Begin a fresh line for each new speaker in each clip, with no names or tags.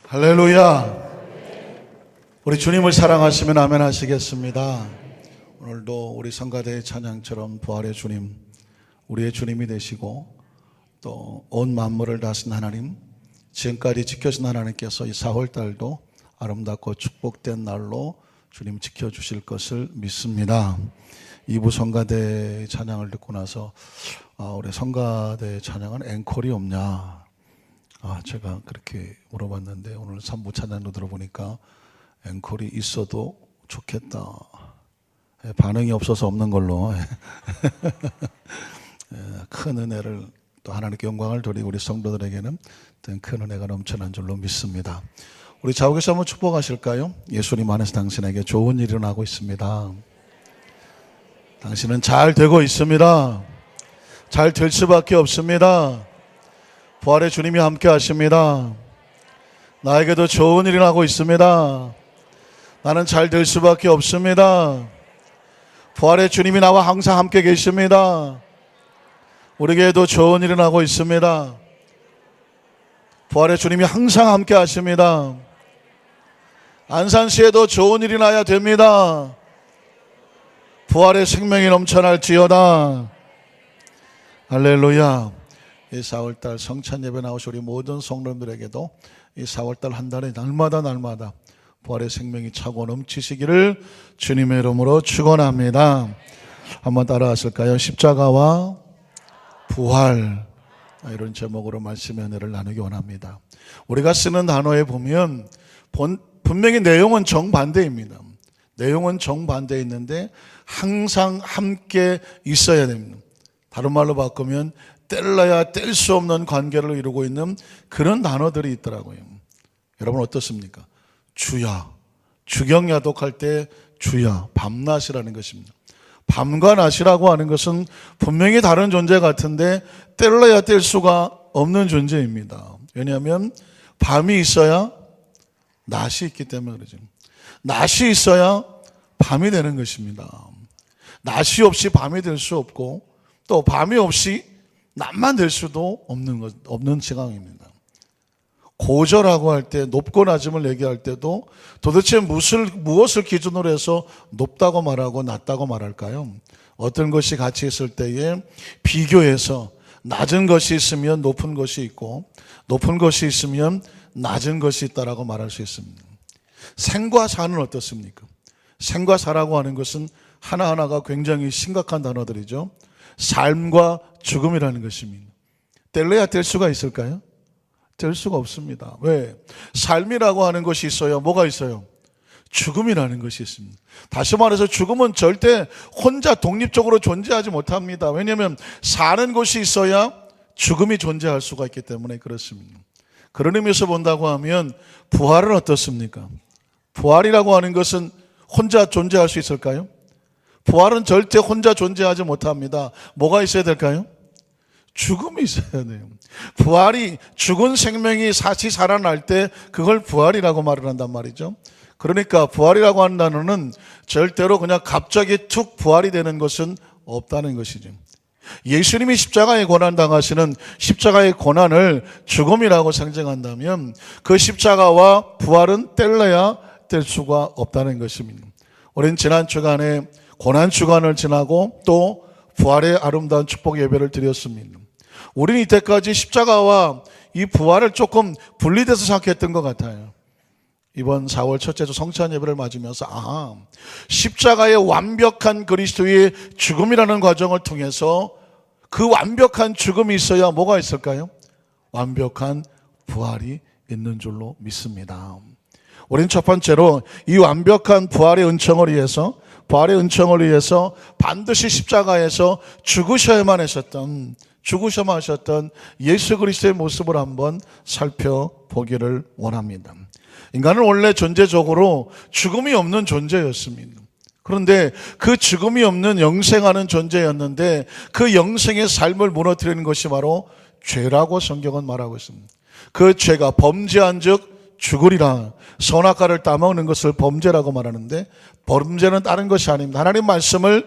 할렐루야. 우리 주님을 사랑하시면 아멘 하시겠습니다. 오늘도 우리 성가대의 찬양처럼 부활의 주님, 우리의 주님이 되시고 또 온 만물을 다스린 하나님, 지금까지 지켜준 하나님께서 이 4월달도 아름답고 축복된 날로 주님 지켜주실 것을 믿습니다. 2부 성가대의 찬양을 듣고 나서 우리 성가대의 찬양은 앵콜이 없냐, 제가 그렇게 물어봤는데 오늘 3부 찬양도 들어보니까 앵콜이 있어도 좋겠다. 반응이 없어서 없는 걸로. 큰 은혜를 또 하나님께 영광을 돌리고 우리 성도들에게는 큰 은혜가 넘쳐난 줄로 믿습니다. 우리 좌우에서 한번 축복하실까요? 예수님 안에서 당신에게 좋은 일이 일어나고 있습니다. 당신은 잘 되고 있습니다. 잘 될 수밖에 없습니다. 부활의 주님이 함께 하십니다. 나에게도 좋은 일이 일어나고 있습니다. 나는 잘 될 수밖에 없습니다. 부활의 주님이 나와 항상 함께 계십니다. 우리에게도 좋은 일이 일어나고 있습니다. 부활의 주님이 항상 함께 하십니다. 안산시에도 좋은 일이 나야 됩니다. 부활의 생명이 넘쳐날지어다. 할렐루야. 이 4월달 성찬 예배 나오신 우리 모든 성도님들에게도 이 4월달 한 달에 날마다 부활의 생명이 차고 넘치시기를 주님의 이름으로 축원합니다. 한번 따라 하실까요? 십자가와 부활, 이런 제목으로 말씀의 은혜를 나누기 원합니다. 우리가 쓰는 단어에 보면 분명히 내용은 정반대입니다. 내용은 정반대에 있는데 항상 함께 있어야 됩니다. 다른 말로 바꾸면 뗄래야 뗄 수 없는 관계를 이루고 있는 그런 단어들이 있더라고요. 여러분 어떻습니까? 주야, 주경야독할 때 주야, 밤낮이라는 것입니다. 밤과 낮이라고 하는 것은 분명히 다른 존재 같은데 뗄래야 뗄 수가 없는 존재입니다. 왜냐하면 밤이 있어야 낮이 있기 때문에 그러죠. 낮이 있어야 밤이 되는 것입니다. 낮이 없이 밤이 될 수 없고 또 밤이 없이 낮만 될 수도 없는 상황입니다. 고저라고 할 때 높고 낮음을 얘기할 때도 도대체 무엇을 기준으로 해서 높다고 말하고 낮다고 말할까요? 어떤 것이 같이 있을 때에 비교해서 낮은 것이 있으면 높은 것이 있고 높은 것이 있으면 낮은 것이 있다라고 말할 수 있습니다. 생과 사는 어떻습니까? 생과 사라고 하는 것은 하나하나가 굉장히 심각한 단어들이죠. 삶과 죽음이라는 것입니다. 뗄래야 뗄 수가 있을까요? 될 수가 없습니다. 왜? 삶이라고 하는 것이 있어요. 뭐가 있어요? 죽음이라는 것이 있습니다. 다시 말해서 죽음은 절대 혼자 독립적으로 존재하지 못합니다. 왜냐하면 사는 것이 있어야 죽음이 존재할 수가 있기 때문에 그렇습니다. 그런 의미에서 본다고 하면 부활은 어떻습니까? 부활이라고 하는 것은 혼자 존재할 수 있을까요? 부활은 절대 혼자 존재하지 못합니다. 뭐가 있어야 될까요? 죽음이 있어야 돼요. 부활이, 죽은 생명이 다시 살아날 때 그걸 부활이라고 말을 한단 말이죠. 그러니까 부활이라고 하는 단어는 절대로 그냥 갑자기 툭 부활이 되는 것은 없다는 것이죠. 예수님이 십자가에 고난당하시는 십자가의 고난을 죽음이라고 상징한다면 그 십자가와 부활은 뗄래야 뗄 수가 없다는 것입니다. 우리는 지난 주간에 고난 주간을 지나고 또 부활의 아름다운 축복 예배를 드렸습니다. 우리는 이때까지 십자가와 이 부활을 조금 분리돼서 생각했던 것 같아요. 이번 4월 첫째 주 성찬 예배를 맞으면서 십자가의 완벽한 그리스도의 죽음이라는 과정을 통해서 그 완벽한 죽음이 있어야 뭐가 있을까요? 완벽한 부활이 있는 줄로 믿습니다. 우리는 첫 번째로 이 완벽한 부활의 은총을 위해서 반드시 십자가에서 죽으셔야만 하셨던 예수 그리스도의 모습을 한번 살펴보기를 원합니다. 인간은 원래 존재적으로 죽음이 없는 존재였습니다. 그런데 그 죽음이 없는 영생하는 존재였는데 그 영생의 삶을 무너뜨리는 것이 바로 죄라고 성경은 말하고 있습니다. 그 죄가 범죄한 즉 죽으리라. 선악과를 따먹는 것을 범죄라고 말하는데 범죄는 다른 것이 아닙니다. 하나님 말씀을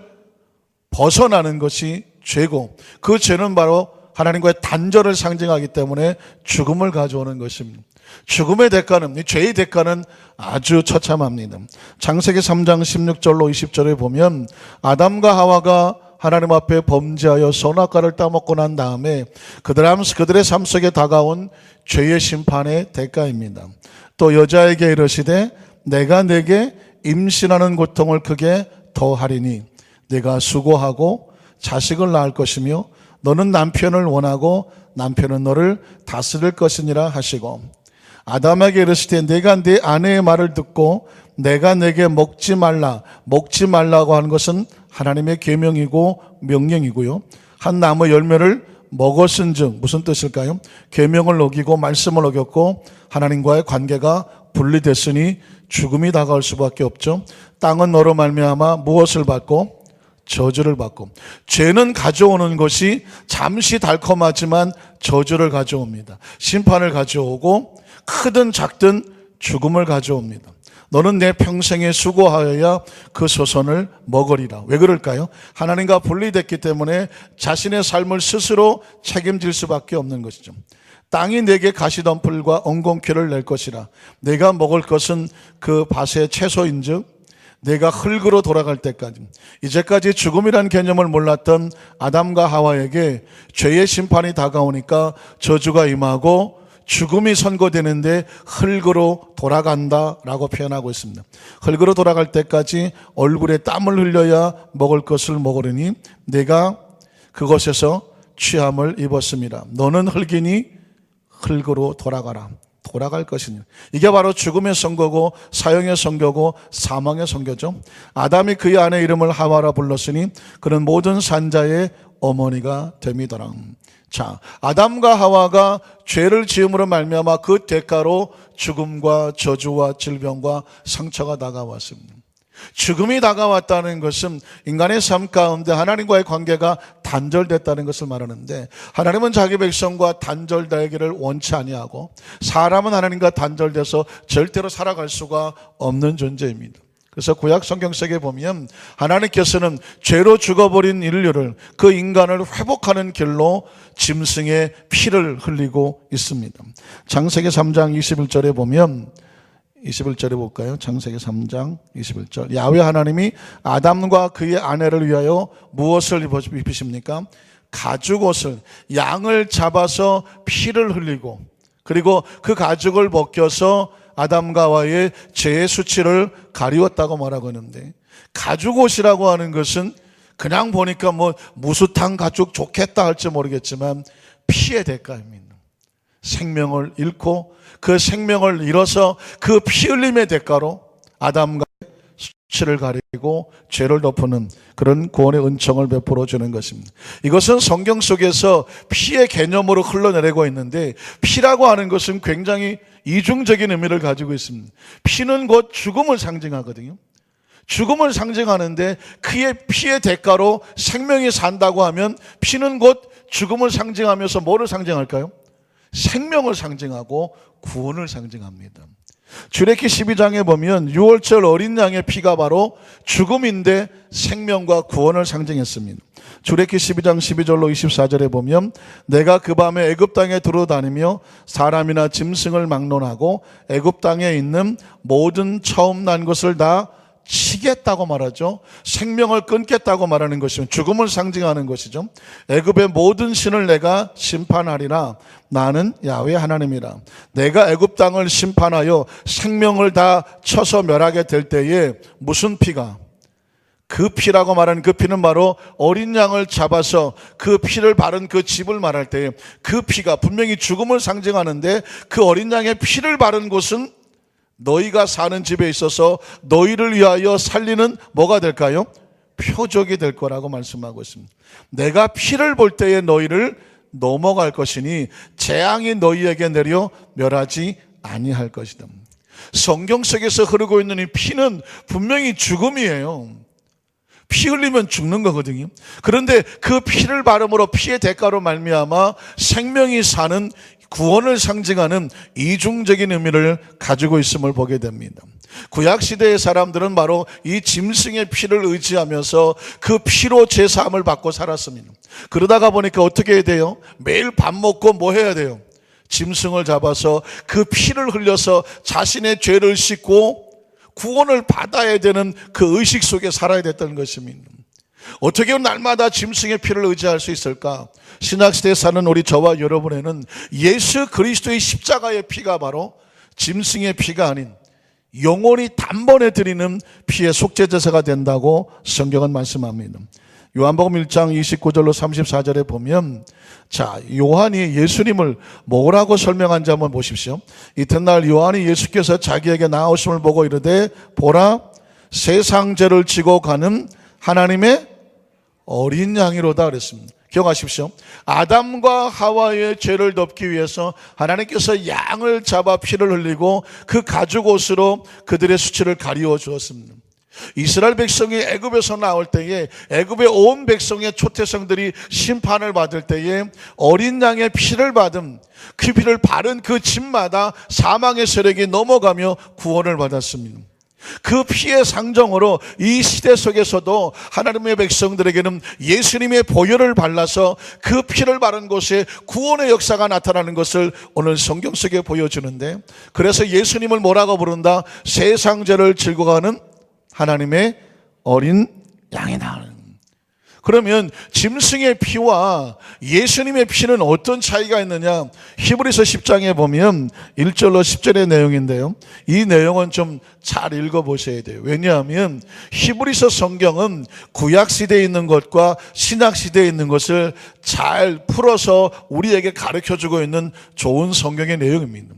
벗어나는 것이 죄고 그 죄는 바로 하나님과의 단절을 상징하기 때문에 죽음을 가져오는 것입니다. 죽음의 대가는, 죄의 대가는 아주 처참합니다. 창세기 3장 16절로 20절에 보면 아담과 하와가 하나님 앞에 범죄하여 선악과를 따먹고 난 다음에 그들의 삶 속에 다가온 죄의 심판의 대가입니다. 또 여자에게 이르시되 내가 내게 임신하는 고통을 크게 더하리니 내가 수고하고 자식을 낳을 것이며 너는 남편을 원하고 남편은 너를 다스릴 것이니라 하시고 아담에게 이르시되 내가 네 아내의 말을 듣고 내가 내게 먹지 말라고 하는 것은 하나님의 계명이고 명령이고요. 한 나무 열매를 먹었은즉 무슨 뜻일까요? 계명을 어기고 말씀을 어겼고 하나님과의 관계가 분리됐으니 죽음이 다가올 수밖에 없죠. 땅은 너로 말미암아 무엇을 받고? 저주를 받고. 죄는 가져오는 것이 잠시 달콤하지만 저주를 가져옵니다. 심판을 가져오고 크든 작든 죽음을 가져옵니다. 너는 내 평생에 수고하여야 그 소선을 먹으리라. 왜 그럴까요? 하나님과 분리됐기 때문에 자신의 삶을 스스로 책임질 수밖에 없는 것이죠. 땅이 내게 가시덤불과 엉겅퀴를 낼 것이라. 내가 먹을 것은 그 밭의 채소인즉 내가 흙으로 돌아갈 때까지. 이제까지 죽음이라는 개념을 몰랐던 아담과 하와에게 죄의 심판이 다가오니까 저주가 임하고 죽음이 선고되는데 흙으로 돌아간다라고 표현하고 있습니다. 흙으로 돌아갈 때까지 얼굴에 땀을 흘려야 먹을 것을 먹으려니 내가 그것에서 취함을 입었습니다. 너는 흙이니 흙으로 돌아가라. 돌아갈 것이니. 이게 바로 죽음의 선고고 사형의 선고고 사망의 선고죠. 아담이 그의 아내 이름을 하와라 불렀으니 그는 모든 산자의 어머니가 됨이더라. 자, 아담과 하와가 죄를 지음으로 말미암아 그 대가로 죽음과 저주와 질병과 상처가 다가왔습니다. 죽음이 다가왔다는 것은 인간의 삶 가운데 하나님과의 관계가 단절됐다는 것을 말하는데 하나님은 자기 백성과 단절되기를 원치 아니하고 사람은 하나님과 단절돼서 절대로 살아갈 수가 없는 존재입니다. 그래서 구약 성경 속에 보면 하나님께서는 죄로 죽어버린 인류를 그 인간을 회복하는 길로 짐승의 피를 흘리고 있습니다. 창세기 3장 21절에 보면 21절에 볼까요? 창세기 3장 21절. 야훼 하나님이 아담과 그의 아내를 위하여 무엇을 입히십니까? 가죽옷을, 양을 잡아서 피를 흘리고 그리고 그 가죽을 벗겨서 아담과 하와의 죄의 수치를 가리웠다고 말하고 있는데 가죽옷이라고 하는 것은 그냥 보니까 뭐 무수탕 가죽 좋겠다 할지 모르겠지만 피의 대가입니다. 생명을 잃고 그 생명을 잃어서 그 피 흘림의 대가로 아담과 수치를 가리고 죄를 덮는 그런 구원의 은총을 베풀어 주는 것입니다. 이것은 성경 속에서 피의 개념으로 흘러내리고 있는데 피라고 하는 것은 굉장히 이중적인 의미를 가지고 있습니다. 피는 곧 죽음을 상징하거든요. 죽음을 상징하는데 그의 피의 대가로 생명이 산다고 하면 피는 곧 죽음을 상징하면서 뭐를 상징할까요? 생명을 상징하고 구원을 상징합니다. 출애굽기 12장에 보면 유월절 어린 양의 피가 바로 죽음인데 생명과 구원을 상징했습니다. 출애굽기 12장 12절로 24절에 보면 내가 그 밤에 애굽 땅에 두루다니며 사람이나 짐승을 막론하고 애굽 땅에 있는 모든 처음 난 것을 다 치겠다고 말하죠. 생명을 끊겠다고 말하는 것이면 죽음을 상징하는 것이죠. 애굽의 모든 신을 내가 심판하리라. 나는 야훼 하나님이라. 내가 애굽 땅을 심판하여 생명을 다 쳐서 멸하게 될 때에 무슨 피가? 그 피라고 말하는 그 피는 바로 어린 양을 잡아서 그 피를 바른 그 집을 말할 때에 그 피가 분명히 죽음을 상징하는데 그 어린 양의 피를 바른 곳은 너희가 사는 집에 있어서 너희를 위하여 살리는 뭐가 될까요? 표적이 될 거라고 말씀하고 있습니다. 내가 피를 볼 때에 너희를 넘어갈 것이니 재앙이 너희에게 내려 멸하지 아니할 것이다. 성경 속에서 흐르고 있는 이 피는 분명히 죽음이에요. 피 흘리면 죽는 거거든요. 그런데 그 피를 바름으로 피의 대가로 말미암아 생명이 사는 구원을 상징하는 이중적인 의미를 가지고 있음을 보게 됩니다. 구약시대의 사람들은 바로 이 짐승의 피를 의지하면서 그 피로 제사함을 받고 살았습니다. 그러다가 보니까 어떻게 해야 돼요? 매일 밥 먹고 뭐 해야 돼요? 짐승을 잡아서 그 피를 흘려서 자신의 죄를 씻고 구원을 받아야 되는 그 의식 속에 살아야 됐다는 것입니다. 어떻게 날마다 짐승의 피를 의지할 수 있을까? 신약시대에 사는 우리 저와 여러분에는 예수 그리스도의 십자가의 피가 바로 짐승의 피가 아닌 영원히 단번에 드리는 피의 속죄제사가 된다고 성경은 말씀합니다. 요한복음 1장 29절로 34절에 보면 요한이 예수님을 뭐라고 설명한지 한번 보십시오. 이튿날 요한이 예수께서 자기에게 나오심을 보고 이르되 보라 세상 죄를 지고 가는 하나님의 어린 양이로다 그랬습니다. 기억하십시오. 아담과 하와의 죄를 덮기 위해서 하나님께서 양을 잡아 피를 흘리고 그 가죽옷으로 그들의 수치를 가리워 주었습니다. 이스라엘 백성이 애굽에서 나올 때에 애굽의 온 백성의 초태성들이 심판을 받을 때에 어린 양의 피를 받은 그 피를 바른 그 집마다 사망의 세력이 넘어가며 구원을 받았습니다. 그 피의 상정으로 이 시대 속에서도 하나님의 백성들에게는 예수님의 보혈을 발라서 그 피를 바른 곳에 구원의 역사가 나타나는 것을 오늘 성경 속에 보여주는데, 그래서 예수님을 뭐라고 부른다? 세상 죄를 지고 가는 하나님의 어린 양이다. 그러면 짐승의 피와 예수님의 피는 어떤 차이가 있느냐? 히브리서 10장에 보면 1절로 10절의 내용인데요, 이 내용은 좀 잘 읽어보셔야 돼요. 왜냐하면 히브리서 성경은 구약시대에 있는 것과 신약시대에 있는 것을 잘 풀어서 우리에게 가르쳐주고 있는 좋은 성경의 내용입니다.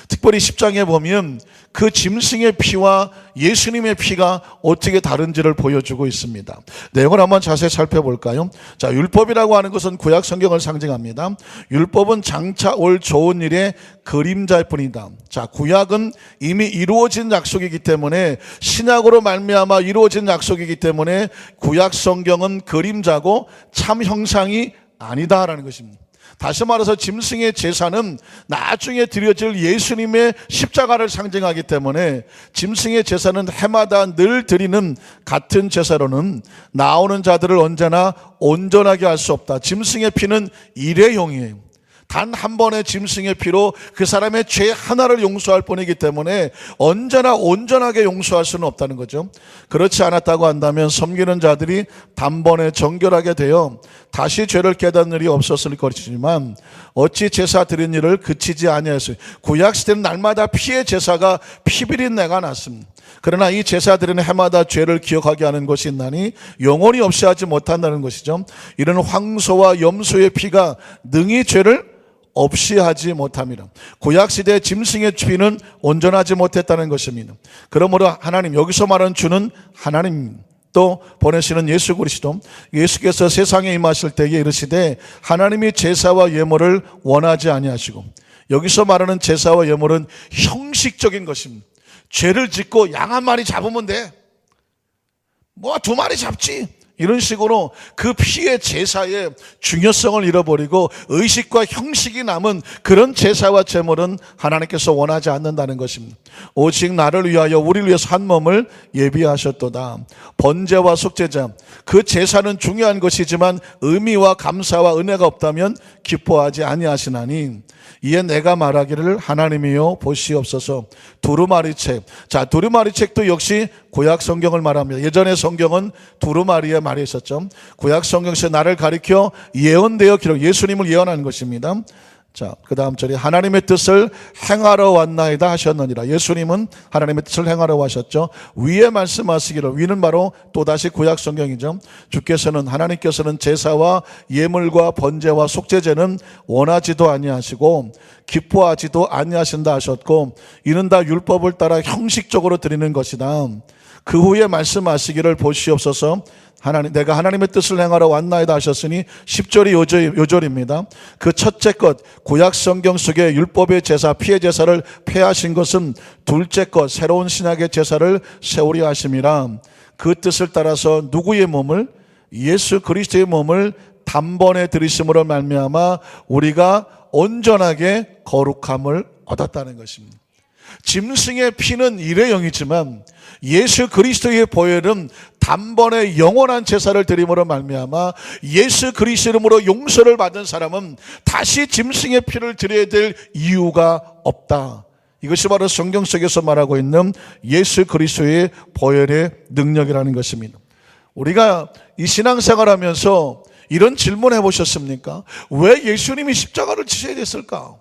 특별히 10장에 보면 그 짐승의 피와 예수님의 피가 어떻게 다른지를 보여주고 있습니다. 내용을 한번 자세히 살펴볼까요? 율법이라고 하는 것은 구약 성경을 상징합니다. 율법은 장차 올 좋은 일의 그림자일 뿐이다. 구약은 이미 이루어진 약속이기 때문에, 신약으로 말미암아 이루어진 약속이기 때문에 구약 성경은 그림자고 참 형상이 아니다라는 것입니다. 다시 말해서 짐승의 제사는 나중에 드려질 예수님의 십자가를 상징하기 때문에 짐승의 제사는 해마다 늘 드리는 같은 제사로는 나오는 자들을 언제나 온전하게 할 수 없다. 짐승의 피는 일회용이에요. 단 한 번의 짐승의 피로 그 사람의 죄 하나를 용서할 뿐이기 때문에 언제나 온전하게 용서할 수는 없다는 거죠. 그렇지 않았다고 한다면 섬기는 자들이 단번에 정결하게 되어 다시 죄를 깨닫는 일이 없었을 것이지만 어찌 제사 드린 일을 그치지 아니하였어요. 구약시대는 날마다 피의 제사가 피비린내가 났습니다. 그러나 이 제사 드리는 해마다 죄를 기억하게 하는 것이 있나니 영원히 없이 하지 못한다는 것이죠. 이런 황소와 염소의 피가 능히 죄를 없이 하지 못합니다. 구약시대의 짐승의 피는 온전하지 못했다는 것입니다. 그러므로 하나님, 여기서 말하는 주는 하나님, 또 보내시는 예수 그리스도, 예수께서 세상에 임하실 때에 이르시되 하나님이 제사와 예물을 원하지 아니하시고, 여기서 말하는 제사와 예물은 형식적인 것입니다. 죄를 짓고 양 한 마리 잡으면 돼, 뭐 2마리 잡지, 이런 식으로 그 피의 제사의 중요성을 잃어버리고 의식과 형식이 남은 그런 제사와 제물은 하나님께서 원하지 않는다는 것입니다. 오직 나를 위하여 우리를 위해서 한 몸을 예비하셨도다. 번제와 속죄자, 그 제사는 중요한 것이지만 의미와 감사와 은혜가 없다면 기뻐하지 아니하시나니 이에 내가 말하기를 하나님이여 보시옵소서. 두루마리책. 두루마리책도 역시 구약 성경을 말합니다. 예전의 성경은 두루마리의 말이 있었죠. 구약 성경에서 나를 가리켜 예언되어 기록, 예수님을 예언하는 것입니다. 그 다음 절에 하나님의 뜻을 행하러 왔나이다 하셨느니라. 예수님은 하나님의 뜻을 행하러 와셨죠. 위에 말씀하시기를, 위는 바로 또다시 구약 성경이죠. 주께서는, 하나님께서는 제사와 예물과 번제와 속죄제는 원하지도 아니하시고 기뻐하지도 아니하신다 하셨고, 이는 다 율법을 따라 형식적으로 드리는 것이다. 그 후에 말씀하시기를 보시옵소서. 내가 하나님의 뜻을 행하러 왔나이다 하셨으니 10절이 요절입니다. 그 첫째 것, 구약 성경 속에 율법의 제사, 피의 제사를 폐하신 것은 둘째 것, 새로운 신약의 제사를 세우려 하심이라. 그 뜻을 따라서 누구의 몸을? 예수 그리스도의 몸을 단번에 들이심으로 말미암아 우리가 온전하게 거룩함을 얻었다는 것입니다. 짐승의 피는 일회용이지만 예수 그리스도의 보혈은 단번에 영원한 제사를 드림으로 말미암아 예수 그리스도 이름으로 용서를 받은 사람은 다시 짐승의 피를 드려야 될 이유가 없다. 이것이 바로 성경 속에서 말하고 있는 예수 그리스도의 보혈의 능력이라는 것입니다. 우리가 이 신앙생활하면서 이런 질문 해보셨습니까? 왜 예수님이 십자가를 지셔야 됐을까?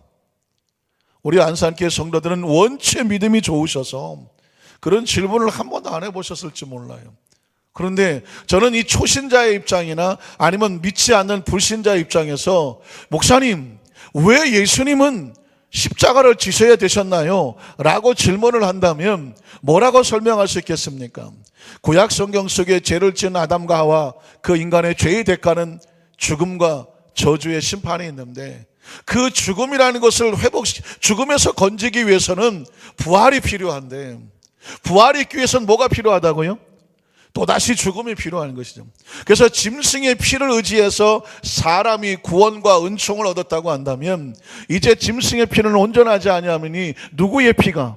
우리 안산교회 성도들은 원체 믿음이 좋으셔서 그런 질문을 한 번도 안 해보셨을지 몰라요. 그런데 저는 이 초신자의 입장이나 아니면 믿지 않는 불신자의 입장에서 목사님, 왜 예수님은 십자가를 지셔야 되셨나요? 라고 질문을 한다면 뭐라고 설명할 수 있겠습니까? 구약 성경 속에 죄를 지은 아담과 하와 그 인간의 죄의 대가는 죽음과 저주의 심판이 있는데 그 죽음이라는 것을 죽음에서 건지기 위해서는 부활이 필요한데 부활이 있기 위해서는 뭐가 필요하다고요? 또다시 죽음이 필요한 것이죠. 그래서 짐승의 피를 의지해서 사람이 구원과 은총을 얻었다고 한다면 이제 짐승의 피는 온전하지 아니하니 누구의 피가?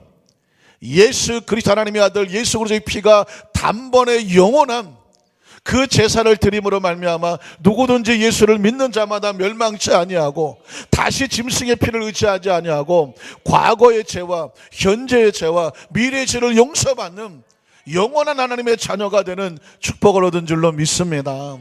예수 그리스도 하나님의 아들 예수 그리스도의 피가 단번에 영원한 그 제사를 드림으로 말미암아 누구든지 예수를 믿는 자마다 멸망치 아니하고 다시 짐승의 피를 의지하지 아니하고 과거의 죄와 현재의 죄와 미래의 죄를 용서받는 영원한 하나님의 자녀가 되는 축복을 얻은 줄로 믿습니다.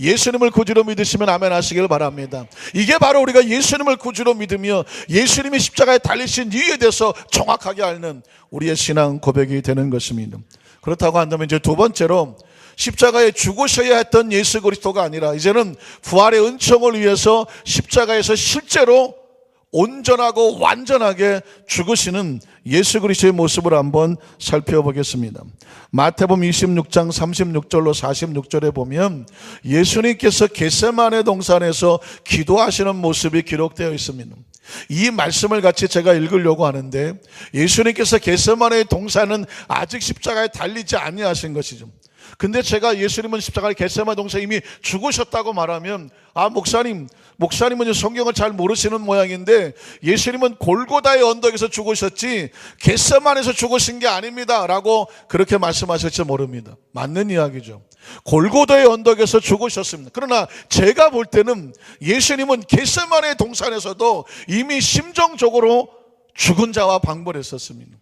예수님을 구주로 믿으시면 아멘 하시길 바랍니다. 이게 바로 우리가 예수님을 구주로 믿으며 예수님이 십자가에 달리신 이유에 대해서 정확하게 알는 우리의 신앙 고백이 되는 것입니다. 그렇다고 한다면 이제 두 번째로 십자가에 죽으셔야 했던 예수 그리스도가 아니라 이제는 부활의 은총을 위해서 십자가에서 실제로 온전하고 완전하게 죽으시는 예수 그리스도의 모습을 한번 살펴보겠습니다. 마태복음 26장 36절로 46절에 보면 예수님께서 겟세마네 동산에서 기도하시는 모습이 기록되어 있습니다. 이 말씀을 같이 제가 읽으려고 하는데 예수님께서 겟세마네 동산은 아직 십자가에 달리지 아니하신 것이죠. 근데 제가 예수님은 십자가에 겟세마네 동산에 이미 죽으셨다고 말하면 목사님은 성경을 잘 모르시는 모양인데 예수님은 골고다의 언덕에서 죽으셨지 겟세마네에서 죽으신 게 아닙니다 라고 그렇게 말씀하실지 모릅니다. 맞는 이야기죠. 골고다의 언덕에서 죽으셨습니다. 그러나 제가 볼 때는 예수님은 겟세마네 동산에서도 이미 심정적으로 죽은 자와 방불했었습니다.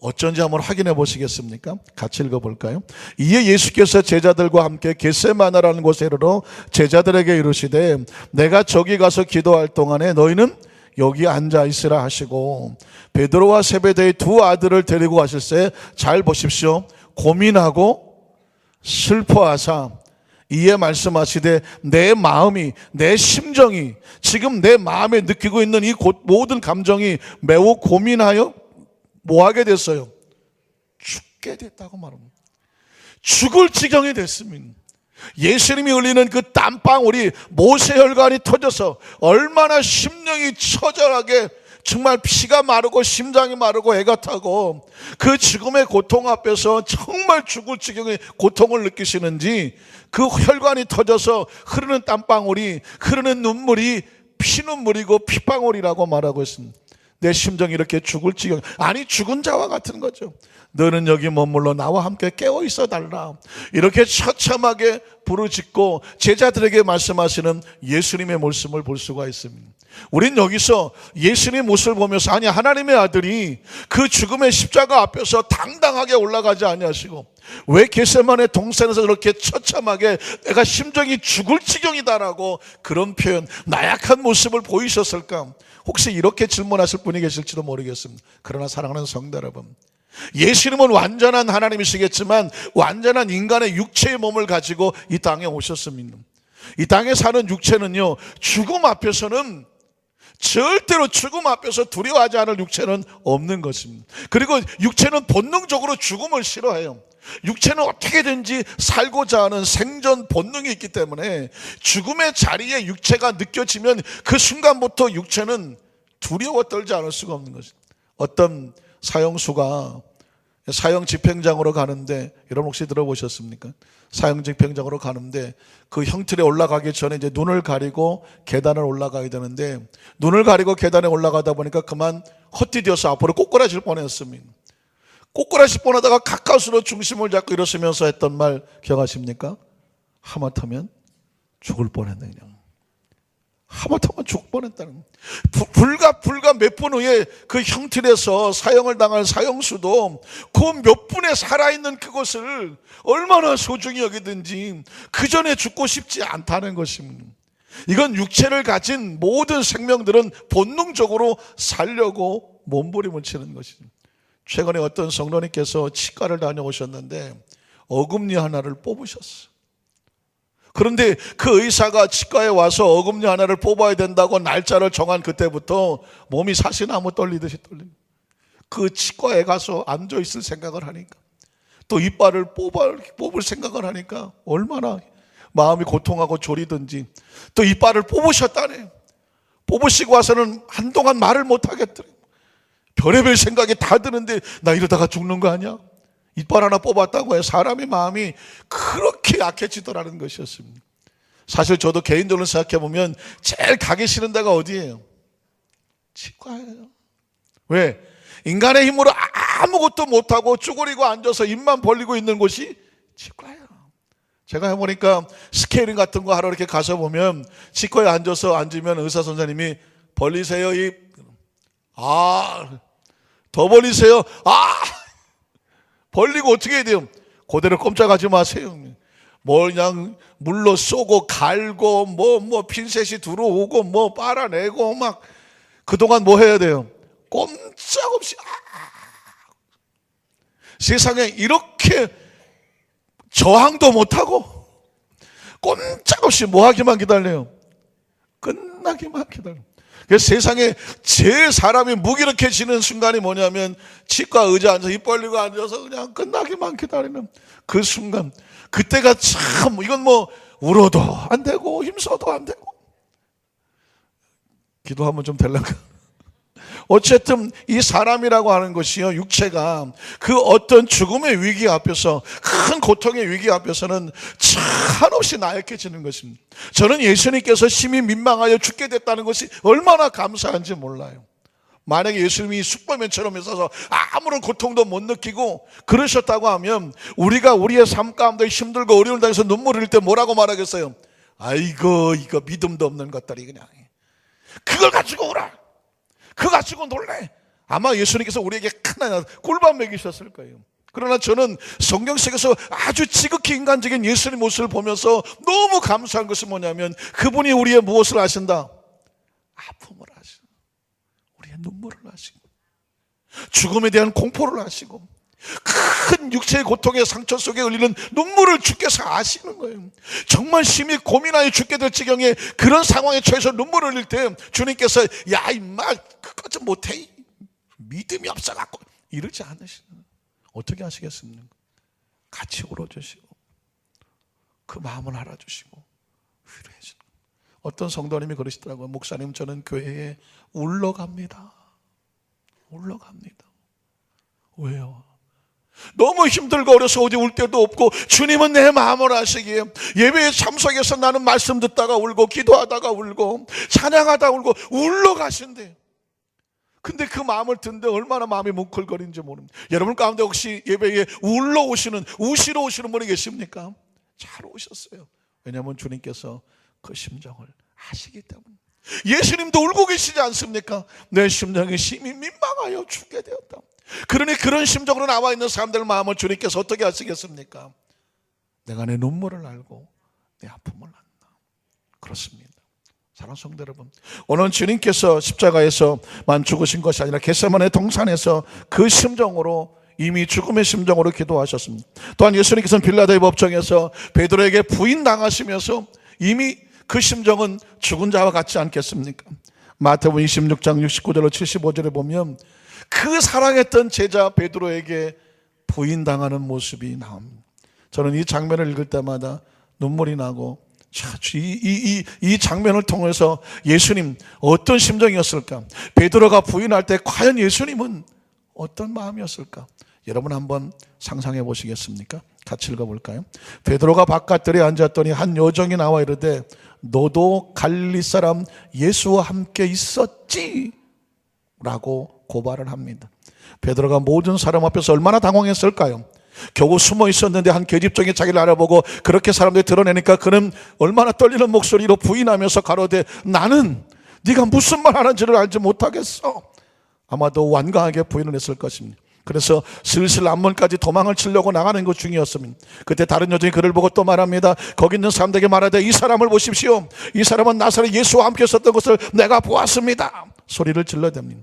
어쩐지 한번 확인해 보시겠습니까? 같이 읽어볼까요? 이에 예수께서 제자들과 함께 겟세마네라는 곳에 이르러 제자들에게 이르시되 내가 저기 가서 기도할 동안에 너희는 여기 앉아 있으라 하시고 베드로와 세베대의 두 아들을 데리고 가실새 잘 보십시오. 고민하고 슬퍼하사 이에 말씀하시되 내 마음이 내 심정이 지금 내 마음에 느끼고 있는 이 모든 감정이 매우 고민하여 뭐 하게 됐어요? 죽게 됐다고 말합니다. 죽을 지경이 됐습니다. 예수님이 흘리는 그 땀방울이 모세혈관이 터져서 얼마나 심령이 처절하게 정말 피가 마르고 심장이 마르고 애가 타고 그 죽음의 고통 앞에서 정말 죽을 지경의 고통을 느끼시는지 그 혈관이 터져서 흐르는 땀방울이 흐르는 눈물이 피눈물이고 피방울이라고 말하고 있습니다. 내 심정이 이렇게 죽을 지경, 아니 죽은 자와 같은 거죠. 너는 여기 머물러 나와 함께 깨어 있어 달라. 이렇게 처참하게 부르짖고 제자들에게 말씀하시는 예수님의 모습을 볼 수가 있습니다. 우린 여기서 예수님의 모습을 보면서 아니 하나님의 아들이 그 죽음의 십자가 앞에서 당당하게 올라가지 아니하시고 왜 겟세마네 동산에서 그렇게 처참하게 내가 심정이 죽을 지경이다라고 그런 표현, 나약한 모습을 보이셨을까? 혹시 이렇게 질문하실 분이 계실지도 모르겠습니다. 그러나 사랑하는 성도 여러분, 예수님은 완전한 하나님이시겠지만 완전한 인간의 육체의 몸을 가지고 이 땅에 오셨습니다. 이 땅에 사는 육체는요, 죽음 앞에서는 절대로 죽음 앞에서 두려워하지 않을 육체는 없는 것입니다. 그리고 육체는 본능적으로 죽음을 싫어해요. 육체는 어떻게든지 살고자 하는 생존 본능이 있기 때문에 죽음의 자리에 육체가 느껴지면 그 순간부터 육체는 두려워 떨지 않을 수가 없는 것입니다. 어떤 사형수가 사형 집행장으로 가는데, 여러분 혹시 들어보셨습니까? 사형 집행장으로 가는데 그 형틀에 올라가기 전에 이제 눈을 가리고 계단을 올라가야 되는데, 눈을 가리고 계단에 올라가다 보니까 그만 헛디뎌서 앞으로 꼬꾸라질 뻔했습니다. 꼬꾸라질 뻔하다가 가까스로 중심을 잡고 일어서면서 했던 말 기억하십니까? 하마터면 죽을 뻔했네. 그냥 하마터면 죽을 뻔했다는. 불과 몇 분 후에 그 형틀에서 사형을 당할 사형수도 그 몇 분에 살아있는 그것을 얼마나 소중히 여기든지 그 전에 죽고 싶지 않다는 것입니다. 이건 육체를 가진 모든 생명들은 본능적으로 살려고 몸부림을 치는 것입니다. 최근에 어떤 성도님께서 치과를 다녀오셨는데 어금니 하나를 뽑으셨어요. 그런데 그 의사가 치과에 와서 어금니 하나를 뽑아야 된다고 날짜를 정한 그때부터 몸이 사시나무 떨리듯이 떨립니다. 그 치과에 가서 앉아있을 생각을 하니까, 또 이빨을 뽑을 생각을 하니까 얼마나 마음이 고통하고 졸이든지. 또 이빨을 뽑으셨다네. 뽑으시고 와서는 한동안 말을 못하겠더래요. 별의별 생각이 다 드는데 나 이러다가 죽는 거 아니야? 이빨 하나 뽑았다고 해 사람의 마음이 그렇게 약해지더라는 것이었습니다. 사실 저도 개인적으로 생각해보면 제일 가기 싫은 데가 어디예요? 치과예요. 왜? 인간의 힘으로 아무것도 못하고 쭈그리고 앉아서 입만 벌리고 있는 곳이 치과예요. 제가 해보니까 스케일링 같은 거 하러 이렇게 가서 보면 치과에 앉으면 의사 선생님이 벌리세요 입. 더 벌리세요. 벌리고 어떻게 해야 돼요? 그대로 꼼짝하지 마세요. 뭘 그냥 물로 쏘고 갈고 뭐 핀셋이 들어오고 뭐 빨아내고 막 그동안 뭐 해야 돼요? 꼼짝없이. 세상에 이렇게 저항도 못하고 꼼짝없이 뭐 하기만 기다려요? 끝나기만 기다려요. 세상에 제일 사람이 무기력해지는 순간이 뭐냐면 치과 의자 앉아서 입 벌리고 앉아서 그냥 끝나기만 기다리는 그 순간. 그때가 참, 이건 뭐 울어도 안 되고 힘써도 안 되고. 기도하면 좀 될란가? 어쨌든 이 사람이라고 하는 것이요, 육체가 그 어떤 죽음의 위기 앞에서, 큰 고통의 위기 앞에서는 한없이 나약해지는 것입니다. 저는 예수님께서 심히 민망하여 죽게 됐다는 것이 얼마나 감사한지 몰라요. 만약에 예수님이 숙범면처럼 있어서 아무런 고통도 못 느끼고 그러셨다고 하면 우리가 우리의 삶 가운데 힘들고 어려움을 당해서 눈물 흘릴 때 뭐라고 말하겠어요? 아이고 이거 믿음도 없는 것들이 그냥 그걸 가지고 오라, 그거 가지고 놀래. 아마 예수님께서 우리에게 큰 꿀밤 먹이셨을 거예요. 그러나 저는 성경 속에서 아주 지극히 인간적인 예수님 모습을 보면서 너무 감사한 것이 뭐냐면 그분이 우리의 무엇을 아신다? 아픔을 아시고, 우리의 눈물을 아시고, 죽음에 대한 공포를 아시고, 큰 육체의 고통의 상처 속에 흘리는 눈물을 주께서 아시는 거예요. 정말 심히 고민하여 죽게 될 지경에 그런 상황에 처해서 눈물을 흘릴 때 주님께서 야 임마 그거 좀 못해, 믿음이 없어갖고 이러지 않으시는 거예요. 어떻게 하시겠습니까? 같이 울어주시고 그 마음을 알아주시고 위로해주는 거예요. 어떤 성도님이 그러시더라고요. 목사님 저는 교회에 울러갑니다. 왜요? 너무 힘들고 어려서 어디 울 데도 없고 주님은 내 마음을 아시기에 예배에 참석해서 나는 말씀 듣다가 울고 기도하다가 울고 찬양하다 울고 울러 가신대. 근데 그 마음을 듣는데 얼마나 마음이 뭉클거리는지 모릅니다. 여러분 가운데 혹시 예배에 우시러 오시는 분이 계십니까? 잘 오셨어요. 왜냐하면 주님께서 그 심정을 아시기 때문에. 예수님도 울고 계시지 않습니까? 내 심정이 심히 민망하여 죽게 되었다. 그러니 그런 심정으로 나와 있는 사람들 마음을 주님께서 어떻게 하시겠습니까? 내가 내 눈물을 알고 내 아픔을 안다. 그렇습니다. 사랑하는 성도 여러분, 오늘 주님께서 십자가에서만 죽으신 것이 아니라 겟세마네 동산에서 그 심정으로 이미 죽음의 심정으로 기도하셨습니다. 또한 예수님께서는 빌라도의 법정에서 베드로에게 부인당하시면서 이미 그 심정은 죽은 자와 같지 않겠습니까? 마태복음 26장 69절로 75절에 보면 그 사랑했던 제자 베드로에게 부인당하는 모습이 나옵니다. 저는 이 장면을 읽을 때마다 눈물이 나고 이 장면을 통해서 예수님 어떤 심정이었을까? 베드로가 부인할 때 과연 예수님은 어떤 마음이었을까? 여러분 한번 상상해 보시겠습니까? 같이 읽어볼까요? 베드로가 바깥들에 앉았더니 한 여종이 나와 이르되 너도 갈릴리 사람 예수와 함께 있었지? 라고 고발을 합니다. 베드로가 모든 사람 앞에서 얼마나 당황했을까요? 겨우 숨어 있었는데 한 계집종이 자기를 알아보고 그렇게 사람들이 드러내니까 그는 얼마나 떨리는 목소리로 부인하면서 가로되 나는 네가 무슨 말 하는지를 알지 못하겠어. 아마도 완강하게 부인을 했을 것입니다. 그래서 슬슬 앞문까지 도망을 치려고 나가는 것 중이었습니다. 그때 다른 여종이 그를 보고 또 말합니다. 거기 있는 사람들에게 말하되 이 사람을 보십시오. 이 사람은 나사렛 예수와 함께 있었던 것을 내가 보았습니다. 소리를 질러댑니다.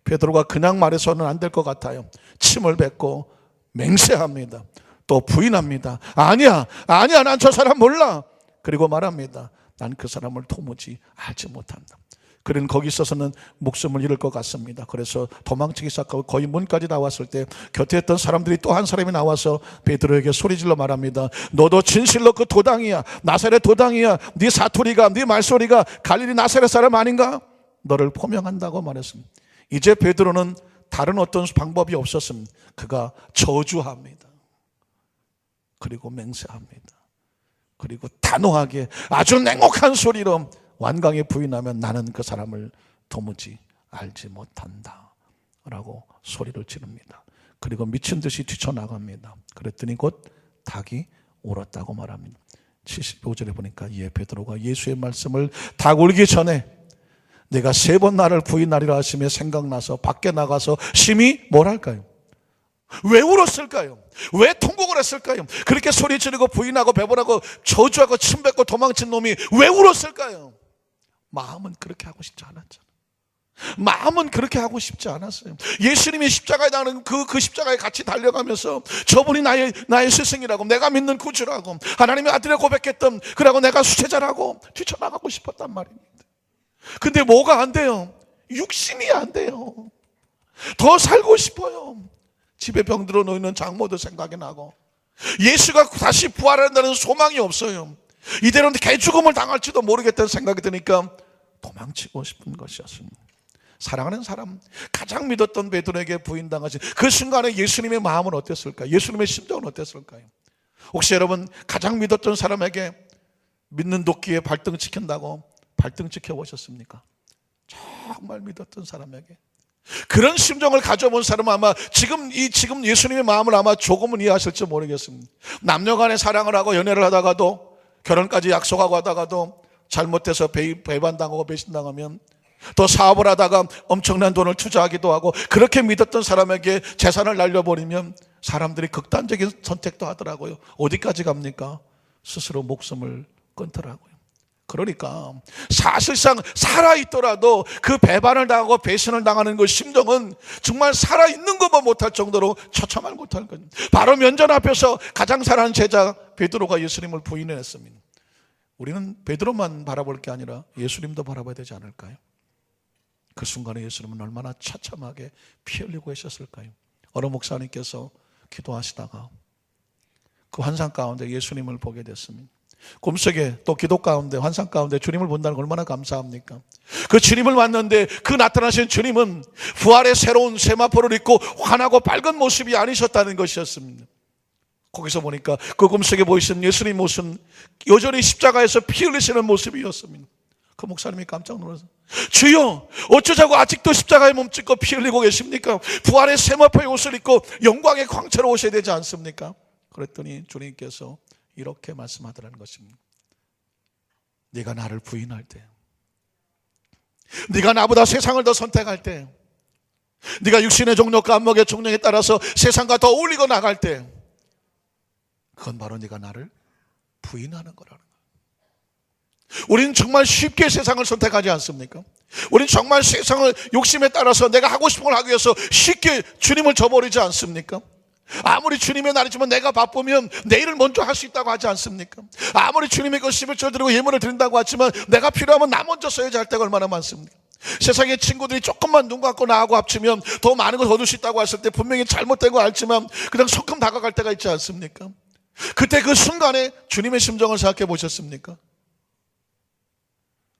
베드로가 그냥 말해서는 안 될 것 같아요. 침을 뱉고 맹세합니다. 또 부인합니다. 아니야 난 저 사람 몰라. 그리고 말합니다. 난 그 사람을 도무지 알지 못한다. 그는 거기 있어서는 목숨을 잃을 것 같습니다. 그래서 도망치기 시작하고 거의 문까지 나왔을 때 곁에 있던 사람들이 또 한 사람이 나와서 베드로에게 소리질러 말합니다. 너도 진실로 그 도당이야. 나사렛 도당이야. 네 사투리가 네 말소리가 갈릴리 나사렛 사람 아닌가? 너를 포명한다고 말했습니다. 이제 베드로는 다른 어떤 방법이 없었습니다. 그가 저주합니다. 그리고 맹세합니다. 그리고 단호하게 아주 냉혹한 소리로 완강히 부인하면 나는 그 사람을 도무지 알지 못한다 라고 소리를 지릅니다. 그리고 미친 듯이 뛰쳐나갑니다. 그랬더니 곧 닭이 울었다고 말합니다. 75절에 보니까 베드로가 예수의 말씀을 닭 울기 전에 내가 3번 나를 부인하리라 하시며 생각나서 밖에 나가서 심히 뭐랄까요? 왜 울었을까요? 왜 통곡을 했을까요? 그렇게 소리 지르고 부인하고 배분하고 저주하고 침뱉고 도망친 놈이 왜 울었을까요? 마음은 그렇게 하고 싶지 않았잖아요. 마음은 그렇게 하고 싶지 않았어요. 예수님이 십자가에 나는 그 십자가에 같이 달려가면서 저분이 나의 스승이라고, 내가 믿는 구주라고, 하나님의 아들을 고백했던 그라고 내가 수제자라고 뛰쳐나가고 싶었단 말입니다. 근데 뭐가 안 돼요? 육신이 안 돼요. 더 살고 싶어요. 집에 병들어 놓이는 장모도 생각이 나고 예수가 다시 부활한다는 소망이 없어요. 이대로는 개죽음을 당할지도 모르겠다는 생각이 드니까 도망치고 싶은 것이었습니다. 사랑하는 사람, 가장 믿었던 베드로에게 부인당하신 그 순간에 예수님의 마음은 어땠을까요? 예수님의 심정은 어땠을까요? 혹시 여러분 가장 믿었던 사람에게 믿는 도끼에 발등 찍힌다고 발등 찍혀보셨습니까? 정말 믿었던 사람에게 그런 심정을 가져본 사람은 아마 지금 예수님의 마음을 아마 조금은 이해하실지 모르겠습니다. 남녀간의 사랑을 하고 연애를 하다가도 결혼까지 약속하고 하다가도 잘못해서 배반당하고 배신당하면 또 사업을 하다가 엄청난 돈을 투자하기도 하고 그렇게 믿었던 사람에게 재산을 날려버리면 사람들이 극단적인 선택도 하더라고요. 어디까지 갑니까? 스스로 목숨을 끊더라고요. 그러니까 사실상 살아있더라도 그 배반을 당하고 배신을 당하는 그 심정은 정말 살아있는 것만 못할 정도로 처참할 못할 거예요. 바로 면전 앞에서 가장 사랑하는 제자 베드로가 예수님을 부인했습니다. 우리는 베드로만 바라볼 게 아니라 예수님도 바라봐야 되지 않을까요? 그 순간에 예수님은 얼마나 처참하게 피 흘리고 계셨을까요? 어느 목사님께서 기도하시다가 그 환상 가운데 예수님을 보게 됐습니다. 꿈속에 또 기도 가운데 환상 가운데 주님을 본다는 걸 얼마나 감사합니까? 그 주님을 만났는데 그 나타나신 주님은 부활의 새로운 세마포를 입고 환하고 밝은 모습이 아니셨다는 것이었습니다. 거기서 보니까 그 꿈속에 보이신 예수님 모습은 여전히 십자가에서 피 흘리시는 모습이었습니다. 그 목사님이 깜짝 놀라서 주여 어쩌자고 아직도 십자가에 몸짓고 피 흘리고 계십니까? 부활의 세마포의 옷을 입고 영광의 광채로 오셔야 되지 않습니까? 그랬더니 주님께서 이렇게 말씀하더라는 것입니다. 네가 나를 부인할 때, 네가 나보다 세상을 더 선택할 때, 네가 육신의 종력과 안목의 종력에 따라서 세상과 더 어울리고 나갈 때, 그건 바로 네가 나를 부인하는 거라는 거예요. 우리는 정말 쉽게 세상을 선택하지 않습니까? 우리는 정말 세상을 욕심에 따라서 내가 하고 싶은 걸 하기 위해서 쉽게 주님을 저버리지 않습니까? 아무리 주님의 날이지만 내가 바쁘면 내일을 먼저 할 수 있다고 하지 않습니까? 아무리 주님의 것 11절 드리고 예물을 드린다고 하지만 내가 필요하면 나 먼저 써야지 할 때가 얼마나 많습니까? 세상의 친구들이 조금만 눈 감고 나하고 합치면 더 많은 걸 얻을 수 있다고 했을 때 분명히 잘못된 거 알지만 그냥 소금 다가갈 때가 있지 않습니까? 그때 그 순간에 주님의 심정을 생각해 보셨습니까?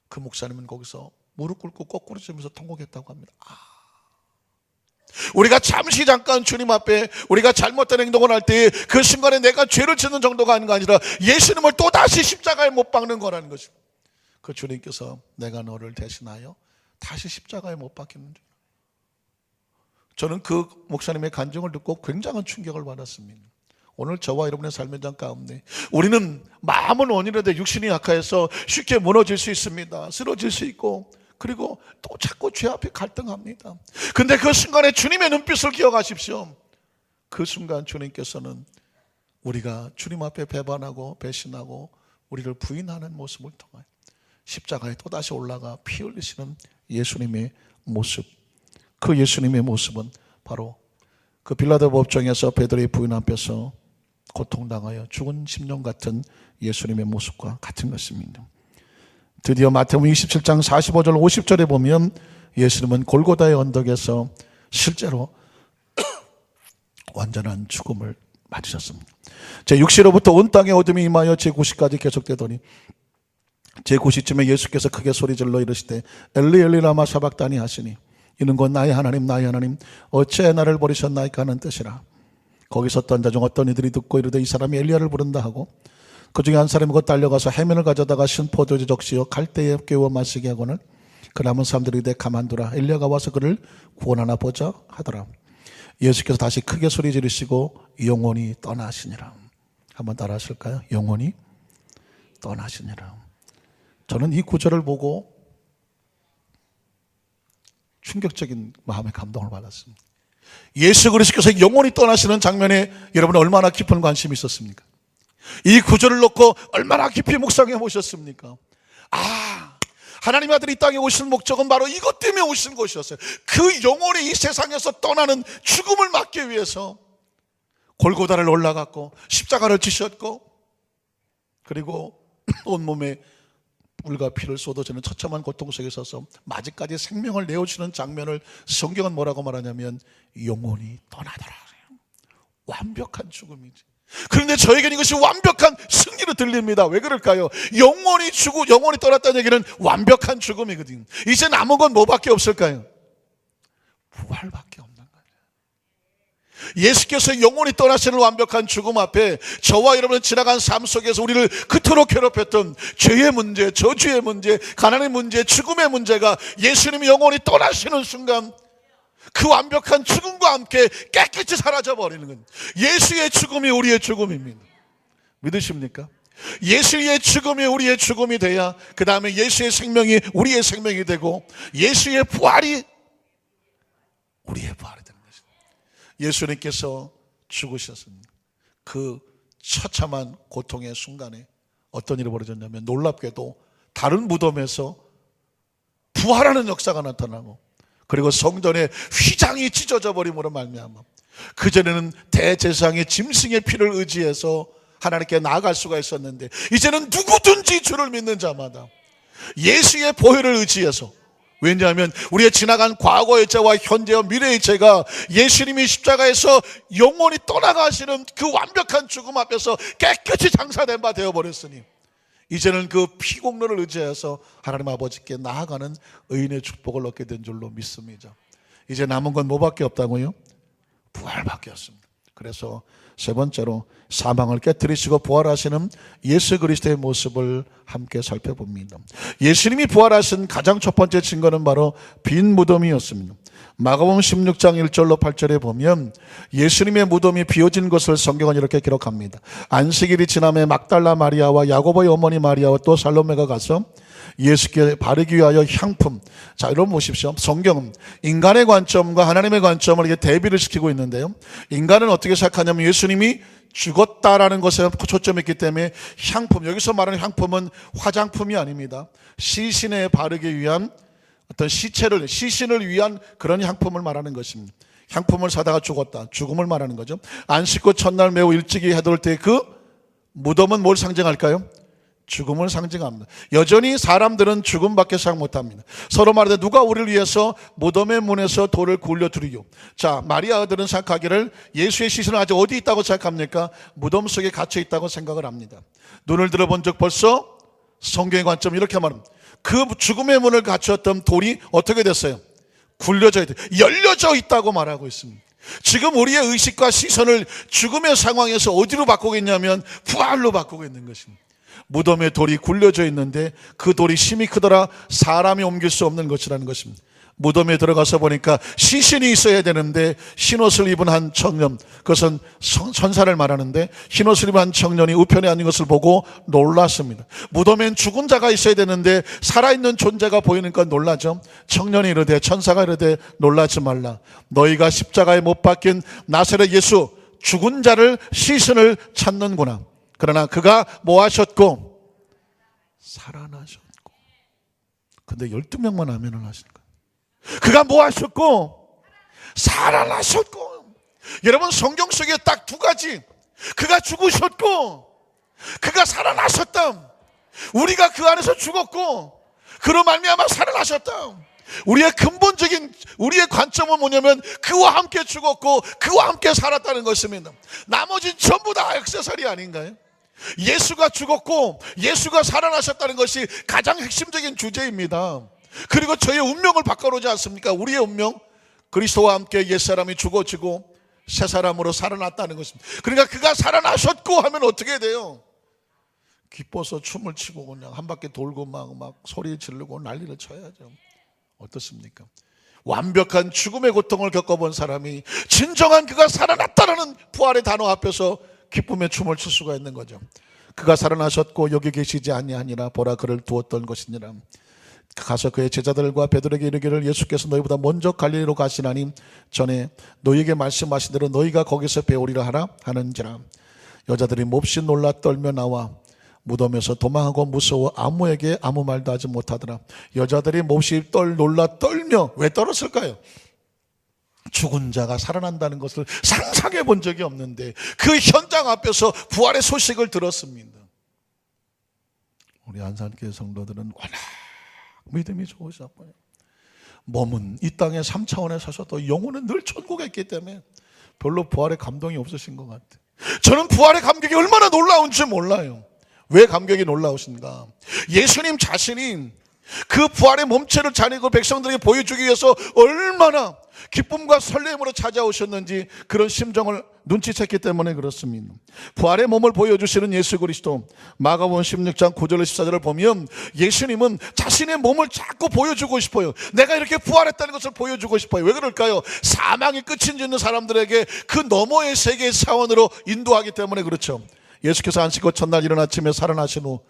그 목사님은 거기서 무릎 꿇고 거꾸로 지면서 통곡했다고 합니다. 우리가 잠깐 주님 앞에 우리가 잘못된 행동을 할 때 그 순간에 내가 죄를 짓는 정도가 아니라 예수님을 또다시 십자가에 못 박는 거라는 거죠. 그 주님께서 내가 너를 대신하여 다시 십자가에 못 박히는 줄. 저는 그 목사님의 간증을 듣고 굉장한 충격을 받았습니다. 오늘 저와 여러분의 삶의 장 가운데 우리는 마음은 원이라도 육신이 약해서 쉽게 무너질 수 있습니다. 쓰러질 수 있고, 그리고 또 자꾸 죄 앞에 갈등합니다. 근데 그 순간에 주님의 눈빛을 기억하십시오. 그 순간 주님께서는 우리가 주님 앞에 배반하고 배신하고 우리를 부인하는 모습을 통하여 십자가에 또다시 올라가 피 흘리시는 예수님의 모습, 그 예수님의 모습은 바로 그 빌라도 법정에서 베드로의 부인 앞에서 고통당하여 죽은 심령 같은 예수님의 모습과 같은 것입니다. 드디어 마태복음 27장 45절 50절에 보면 예수님은 골고다의 언덕에서 실제로 완전한 죽음을 맞으셨습니다. 제6시로부터 온 땅에 어둠이 임하여 제9시까지 계속되더니 제9시쯤에 예수께서 크게 소리질러 이르시되 엘리 엘리 라마 사박다니 하시니 이는 곧 나의 하나님 어찌 나를 버리셨나이까 하는 뜻이라. 거기서 어떤 자 중 어떤 이들이 듣고 이르되 이 사람이 엘리야를 부른다 하고 그 중에 한 사람이 곧 달려가서 해면을 가져다가 신 포도주 적시어 갈대에 깨워 마시게 하고는 그 남은 사람들이 이르되 가만두라 엘리야가 와서 그를 구원하나 보자 하더라. 예수께서 다시 크게 소리 지르시고 영원히 떠나시니라. 한번 따라 하실까요? 영원히 떠나시니라. 저는 이 구절을 보고 충격적인 마음의 감동을 받았습니다. 예수 그리스도께서 영원히 떠나시는 장면에 여러분 얼마나 깊은 관심이 있었습니까? 이 구절을 놓고 얼마나 깊이 묵상해 보셨습니까? 하나님의 아들이 이 땅에 오신 목적은 바로 이것 때문에 오신 것이었어요. 그 영원히 이 세상에서 떠나는 죽음을 막기 위해서 골고다를 올라갔고 십자가를 지셨고, 그리고 온몸에 물과 피를 쏟아지는 처참한 고통 속에 서서 마지까지 생명을 내어주는 장면을 성경은 뭐라고 말하냐면 영원히 떠나더라. 완벽한 죽음이지. 그런데 저에게는 이것이 완벽한 승리로 들립니다. 왜 그럴까요? 영원히 죽고 영원히 떠났다는 얘기는 완벽한 죽음이거든요. 이제 남은 건 뭐밖에 없을까요? 부활밖에 없는 거예요. 예수께서 영원히 떠나시는 완벽한 죽음 앞에 저와 여러분은 지나간 삶 속에서 우리를 그토록 괴롭혔던 죄의 문제, 저주의 문제, 가난의 문제, 죽음의 문제가 예수님이 영원히 떠나시는 순간 그 완벽한 죽음과 함께 깨끗이 사라져버리는 건 예수의 죽음이 우리의 죽음입니다. 믿으십니까? 예수의 죽음이 우리의 죽음이 돼야 그 다음에 예수의 생명이 우리의 생명이 되고 예수의 부활이 우리의 부활이 되는 것입니다. 예수님께서 죽으셨습니다. 그 처참한 고통의 순간에 어떤 일이 벌어졌냐면 놀랍게도 다른 무덤에서 부활하는 역사가 나타나고, 그리고 성전의 휘장이 찢어져 버림으로 말미암아 그전에는 대제사장의 짐승의 피를 의지해서 하나님께 나아갈 수가 있었는데 이제는 누구든지 주를 믿는 자마다 예수의 보혈을 의지해서, 왜냐하면 우리의 지나간 과거의 죄와 현재와 미래의 죄가 예수님이 십자가에서 영원히 떠나가시는 그 완벽한 죽음 앞에서 깨끗이 장사된 바 되어버렸으니 이제는 그 피공로를 의지해서 하나님 아버지께 나아가는 의인의 축복을 얻게 된 줄로 믿습니다. 이제 남은 건 뭐밖에 없다고요? 부활밖에 없습니다. 그래서 세 번째로 사망을 깨뜨리시고 부활하시는 예수 그리스도의 모습을 함께 살펴봅니다. 예수님이 부활하신 가장 첫 번째 증거는 바로 빈 무덤이었습니다. 마가복음 16장 1절로 8절에 보면 예수님의 무덤이 비어진 것을 성경은 이렇게 기록합니다. 안식일이 지남에 막달라 마리아와 야고보의 어머니 마리아와 또 살로메가 가서 예수께 바르기 위하여 향품. 자, 여러분 보십시오. 성경은 인간의 관점과 하나님의 관점을 이렇게 대비를 시키고 있는데요, 인간은 어떻게 생각하냐면 예수님이 죽었다라는 것에 초점이 있기 때문에 향품, 여기서 말하는 향품은 화장품이 아닙니다. 시신에 바르기 위한 어떤 시신을 위한 그런 향품을 말하는 것입니다. 향품을 사다가 죽었다, 죽음을 말하는 거죠. 안 씻고 첫날 매우 일찍이 해돋을 때 그 무덤은 뭘 상징할까요? 죽음을 상징합니다. 여전히 사람들은 죽음밖에 생각 못합니다. 서로 말하되 누가 우리를 위해서 무덤의 문에서 돌을 굴려 두리요. 자, 마리아들은 생각하기를 예수의 시신은 아직 어디 있다고 생각합니까? 무덤 속에 갇혀 있다고 생각을 합니다. 눈을 들어본 적 벌써 성경의 관점 이렇게 말합니다. 그 죽음의 문을 갖추었던 돌이 어떻게 됐어요? 굴려져 있다, 열려져 있다고 말하고 있습니다. 지금 우리의 의식과 시선을 죽음의 상황에서 어디로 바꾸고 있냐면 부활로 바꾸고 있는 것입니다. 무덤에 돌이 굴려져 있는데 그 돌이 힘이 크더라 사람이 옮길 수 없는 것이라는 것입니다. 무덤에 들어가서 보니까 시신이 있어야 되는데 흰옷을 입은 한 청년, 그것은 천사를 말하는데 흰옷을 입은 한 청년이 우편에 앉은 것을 보고 놀랐습니다. 무덤엔 죽은 자가 있어야 되는데 살아있는 존재가 보이니까 놀라죠. 청년이 이르되, 천사가 이르되 놀라지 말라. 너희가 십자가에 못 박힌 나사렛 예수, 죽은 자를 시신을 찾는구나. 그러나 그가 뭐 하셨고? 살아나셨고. 근데 12명만 아멘을 하시는 거예요. 그가 뭐 하셨고? 살아나셨고. 여러분, 성경 속에 딱 두 가지, 그가 죽으셨고 그가 살아나셨다. 우리가 그 안에서 죽었고 그로 말미암아 살아나셨다. 우리의 근본적인 우리의 관점은 뭐냐면 그와 함께 죽었고 그와 함께 살았다는 것입니다. 나머지는 전부 다 액세서리 아닌가요? 예수가 죽었고 예수가 살아나셨다는 것이 가장 핵심적인 주제입니다. 그리고 저의 운명을 바꿔놓지 않습니까? 우리의 운명, 그리스도와 함께 옛사람이 죽어지고 새 사람으로 살아났다는 것입니다. 그러니까 그가 살아나셨고 하면 어떻게 돼요? 기뻐서 춤을 추고 그냥 한 바퀴 돌고 막 소리 지르고 난리를 쳐야죠. 어떻습니까? 완벽한 죽음의 고통을 겪어본 사람이 진정한 그가 살아났다라는 부활의 단어 앞에서 기쁨의 춤을 출 수가 있는 거죠. 그가 살아나셨고 여기 계시지 아니하니라. 보라 그를 두었던 것이니라. 가서 그의 제자들과 베드로에게 이르기를 예수께서 너희보다 먼저 갈릴리로 가시나니 전에 너희에게 말씀하신 대로 너희가 거기서 배우리라 하라 하는지라. 여자들이 몹시 놀라 떨며 나와 무덤에서 도망하고 무서워 아무에게 아무 말도 하지 못하더라. 여자들이 몹시 놀라 떨며, 왜 떨었을까요? 죽은 자가 살아난다는 것을 상상해 본 적이 없는데 그 현장 앞에서 부활의 소식을 들었습니다. 우리 안산교회 성도들은 워낙 믿음이 좋으셨고요. 몸은 이 땅의 3차원에 사셔도 영혼은 늘 천국에 있기 때문에 별로 부활의 감동이 없으신 것 같아요. 저는 부활의 감격이 얼마나 놀라운지 몰라요. 왜 감격이 놀라우신가? 예수님 자신이 그 부활의 몸체를 자니고 백성들에게 보여주기 위해서 얼마나 기쁨과 설렘으로 찾아오셨는지 그런 심정을 눈치챘기 때문에 그렇습니다. 부활의 몸을 보여주시는 예수 그리스도, 마가복음 16장 9절 14절을 보면 예수님은 자신의 몸을 자꾸 보여주고 싶어요. 내가 이렇게 부활했다는 것을 보여주고 싶어요. 왜 그럴까요? 사망이 끝인 줄 있는 사람들에게 그 너머의 세계의 차원으로 인도하기 때문에 그렇죠. 예수께서 안식고 첫날 이른 아침에 살아나신 후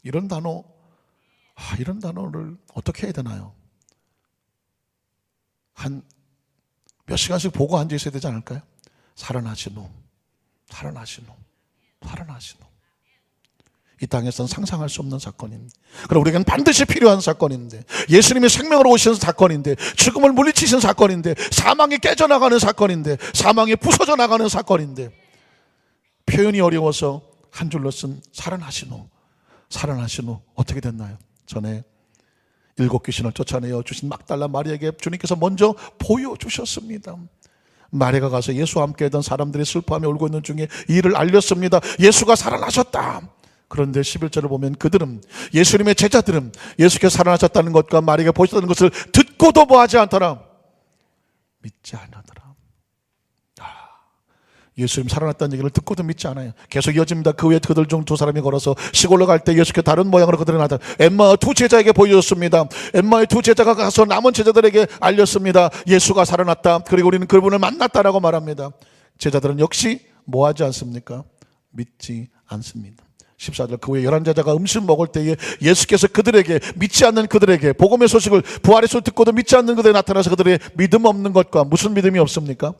이런 단어를 어떻게 해야 되나요? 한 몇 시간씩 보고 앉아 있어야 되지 않을까요? 살아나신 후. 이 땅에서는 상상할 수 없는 사건입니다. 그럼 우리에게는 반드시 필요한 사건인데, 예수님이 생명으로 오신 사건인데, 죽음을 물리치신 사건인데, 사망이 깨져나가는 사건인데, 사망이 부서져 나가는 사건인데, 표현이 어려워서 한 줄로 쓴 살아나신 후 어떻게 됐나요? 전에 7 귀신을 쫓아내어 주신 막달라 마리아에게 주님께서 먼저 보여주셨습니다. 마리아가 가서 예수와 함께 했던 사람들이 슬퍼하며 울고 있는 중에 이 일을 알렸습니다. 예수가 살아나셨다. 그런데 11절을 보면 그들은, 예수님의 제자들은 예수께서 살아나셨다는 것과 마리아가 보셨다는 것을 듣고도 뭐하지 않더라? 믿지 않았더라. 예수님 살아났다는 얘기를 듣고도 믿지 않아요. 계속 이어집니다. 그 후에 그들 중 2사람이 걸어서 시골로 갈 때 예수께 다른 모양으로 그들이 나타나 엠마의 2 제자에게 보여줬습니다. 엠마의 2 제자가 가서 남은 제자들에게 알렸습니다. 예수가 살아났다. 그리고 우리는 그분을 만났다라고 말합니다. 제자들은 역시 뭐하지 않습니까? 믿지 않습니다. 14절, 그 후에 11제자가 음식 먹을 때에 예수께서 그들에게, 믿지 않는 그들에게 복음의 소식을, 부활의 소식을 듣고도 믿지 않는 그들에게 나타나서 그들의 믿음 없는 것과, 무슨 믿음이 없습니까?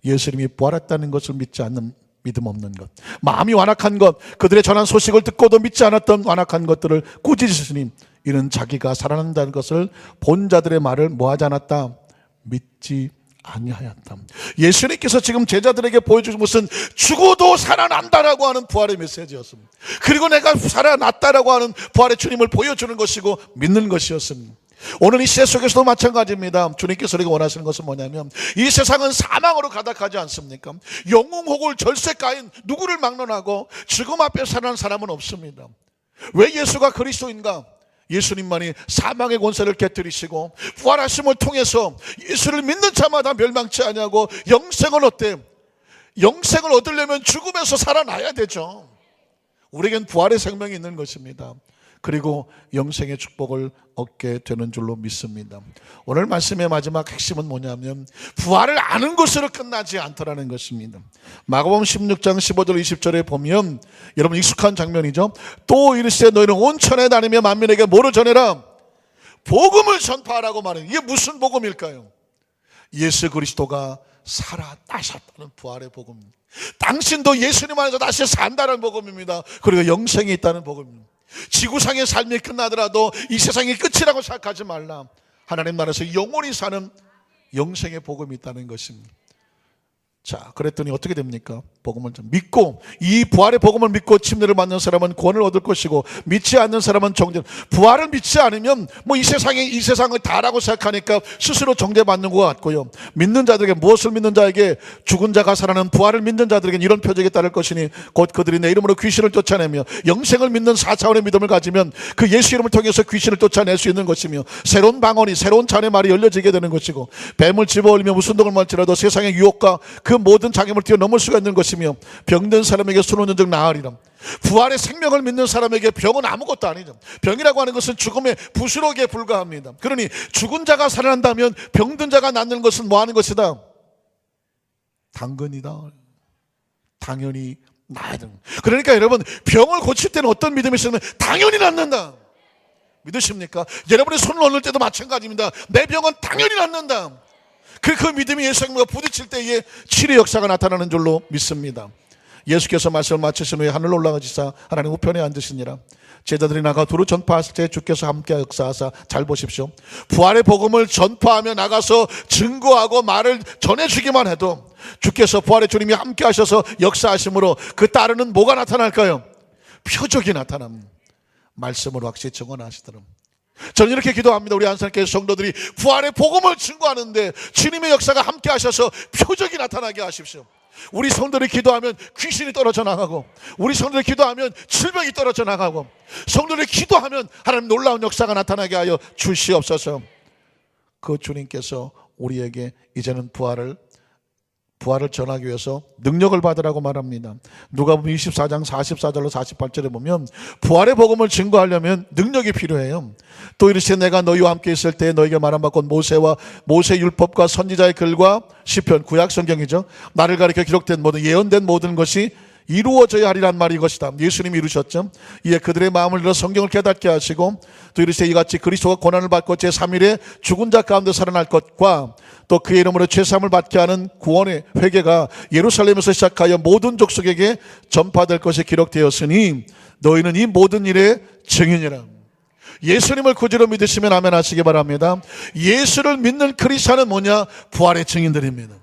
예수님이 부활했다는 것을 믿지 않는 믿음 없는 것, 마음이 완악한 것, 그들의 전한 소식을 듣고도 믿지 않았던 완악한 것들을 꾸짖으시니 이는 자기가 살아난다는 것을 본 자들의 말을 뭐하지 않았다? 믿지 아니하였다. 예수님께서 지금 제자들에게 보여주신 것은 죽어도 살아난다라고 하는 부활의 메시지였습니다. 그리고 내가 살아났다라고 하는 부활의 주님을 보여주는 것이고 믿는 것이었습니다. 오늘 이 시대 속에서도 마찬가지입니다. 주님께서 우리가 원하시는 것은 뭐냐면, 이 세상은 사망으로 가득하지 않습니까? 영웅호골 절세가인 누구를 막론하고 죽음 앞에 살아난 사람은 없습니다. 왜 예수가 그리스도인가? 예수님만이 사망의 권세를 깨뜨리시고 부활하심을 통해서 예수를 믿는 자마다 멸망치 아니하고 영생을 얻되, 영생을 얻으려면 죽음에서 살아나야 되죠. 우리에겐 부활의 생명이 있는 것입니다. 그리고 영생의 축복을 얻게 되는 줄로 믿습니다. 오늘 말씀의 마지막 핵심은 뭐냐면 부활을 아는 것으로 끝나지 않더라는 것입니다. 마가복음 16장 15절 20절에 보면 여러분 익숙한 장면이죠. 또 이르시되 너희는 온 천에 다니며 만민에게 뭐를 전해라? 복음을 전파하라고 말해요. 이게 무슨 복음일까요? 예수 그리스도가 살아나셨다는 부활의 복음입니다. 당신도 예수님 안에서 다시 산다는 복음입니다. 그리고 영생이 있다는 복음입니다. 지구상의 삶이 끝나더라도 이 세상이 끝이라고 생각하지 말라. 하나님 나라에서 영원히 사는 영생의 복음이 있다는 것입니다. 자, 그랬더니 어떻게 됩니까? 복음을 믿고, 이 부활의 복음을 믿고 침례를 받는 사람은 구원을 얻을 것이고, 믿지 않는 사람은 정죄. 부활을 믿지 않으면 이 세상을 다라고 생각하니까 스스로 정죄받는 것 같고요. 믿는 자들에게, 무엇을 믿는 자에게? 죽은 자가 살아나는 부활을 믿는 자들에게 이런 표적이 따를 것이니 곧 그들이 내 이름으로 귀신을 쫓아내며, 영생을 믿는 4차원의 믿음을 가지면 그 예수 이름을 통해서 귀신을 쫓아낼 수 있는 것이며, 새로운 방언이, 새로운 잔의 말이 열려지게 되는 것이고, 뱀을 집어올리며 무슨 동을 말지라도 세상의 유혹과 그 모든 장애물을 뛰어넘을 수가 있는 것이며, 병든 사람에게 손오는 즉 나으리라. 부활의 생명을 믿는 사람에게 병은 아무것도 아니죠. 병이라고 하는 것은 죽음의 부스러기에 불과합니다. 그러니 죽은 자가 살아난다면 병든 자가 낫는 것은 뭐 하는 것이다? 당근이다. 당연히 나야 됩니다. 그러니까 여러분, 병을 고칠 때는 어떤 믿음이 있으면 당연히 낫는다. 믿으십니까? 여러분의 손을 얹을 때도 마찬가지입니다. 내 병은 당연히 낫는다. 그 믿음이 예수님과 부딪힐 때에 치료의 역사가 나타나는 줄로 믿습니다. 예수께서 말씀을 마치신 후에 하늘로 올라가시사 하나님 우편에 앉으시니라. 제자들이 나가 두루 전파하실 때 주께서 함께 역사하사, 잘 보십시오. 부활의 복음을 전파하며 나가서 증거하고 말을 전해주기만 해도 주께서, 부활의 주님이 함께 하셔서 역사하심으로 그 따르는 뭐가 나타날까요? 표적이 나타납니다. 말씀으로 확실히 증언하시더라. 저는 이렇게 기도합니다. 우리 안산교회 성도들이 부활의 복음을 증거하는데 주님의 역사가 함께 하셔서 표적이 나타나게 하십시오. 우리 성도들이 기도하면 귀신이 떨어져 나가고, 우리 성도들이 기도하면 질병이 떨어져 나가고, 성도들이 기도하면 하나님 놀라운 역사가 나타나게 하여 주시옵소서. 그 주님께서 우리에게 이제는 부활을 전하기 위해서 능력을 받으라고 말합니다. 누가복음 24장 44절로 48절에 보면 부활의 복음을 증거하려면 능력이 필요해요. 또 이르시되 내가 너희와 함께 있을 때 너희에게 말한 바 곧 모세 율법과 선지자의 글과 시편, 구약 성경이죠, 나를 가리켜 기록된 모든 예언된 모든 것이 이루어져야 하리란 말이 이것이다. 예수님이 이루셨죠. 이에 그들의 마음을 열어 성경을 깨닫게 하시고, 또 이르시되 이같이 그리스도가 고난을 받고 제3일에 죽은 자 가운데 살아날 것과 또 그의 이름으로 죄사함을 받게 하는 구원의 회개가 예루살렘에서 시작하여 모든 족속에게 전파될 것이 기록되었으니 너희는 이 모든 일의 증인이라. 예수님을 구주로 믿으시면 아멘 하시기 바랍니다. 예수를 믿는 크리스찬은 뭐냐? 부활의 증인들입니다.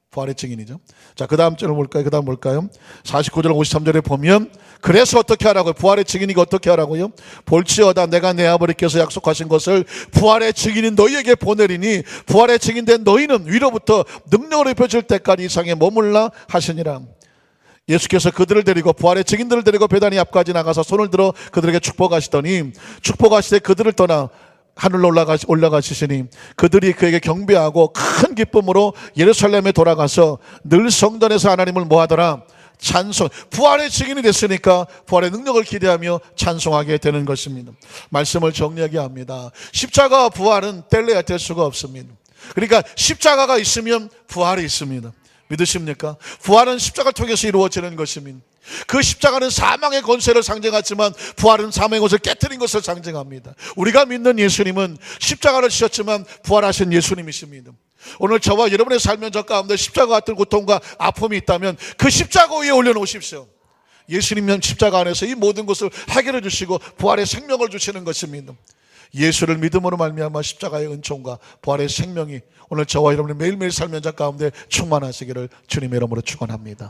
부활의 증인이죠. 자, 그 다음 절을 볼까요? 49절 53절에 보면 그래서 어떻게 하라고요? 부활의 증인이가 어떻게 하라고요? 볼지어다 내가 내 아버지께서 약속하신 것을 부활의 증인인 너희에게 보내리니 부활의 증인된 너희는 위로부터 능력을 입혀질 때까지 이 상에 머물라 하시니라. 예수께서 그들을 데리고, 부활의 증인들을 데리고 베다니 앞까지 나가서 손을 들어 그들에게 축복하시더니, 축복하시되 그들을 떠나 하늘로 올라가시시니 그들이 그에게 경배하고 큰 기쁨으로 예루살렘에 돌아가서 늘 성전에서 하나님을 뭐하더라? 찬송. 부활의 증인이 됐으니까 부활의 능력을 기대하며 찬송하게 되는 것입니다. 말씀을 정리하게 합니다. 십자가와 부활은 뗄래야 뗄 수가 없습니다. 그러니까 십자가가 있으면 부활이 있습니다. 믿으십니까? 부활은 십자가를 통해서 이루어지는 것입니다. 그 십자가는 사망의 권세를 상징하지만 부활은 사망의 권세를 깨뜨린 것을 상징합니다. 우리가 믿는 예수님은 십자가를 지셨지만 부활하신 예수님이십니다. 오늘 저와 여러분의 삶 현장 가운데 십자가 같은 고통과 아픔이 있다면 그 십자가 위에 올려놓으십시오. 예수님은 십자가 안에서 이 모든 것을 해결해 주시고 부활의 생명을 주시는 것입니다. 예수를 믿음으로 말미암아 십자가의 은총과 부활의 생명이 오늘 저와 여러분의 매일매일 삶 현장 가운데 충만하시기를 주님의 이름으로 축원합니다.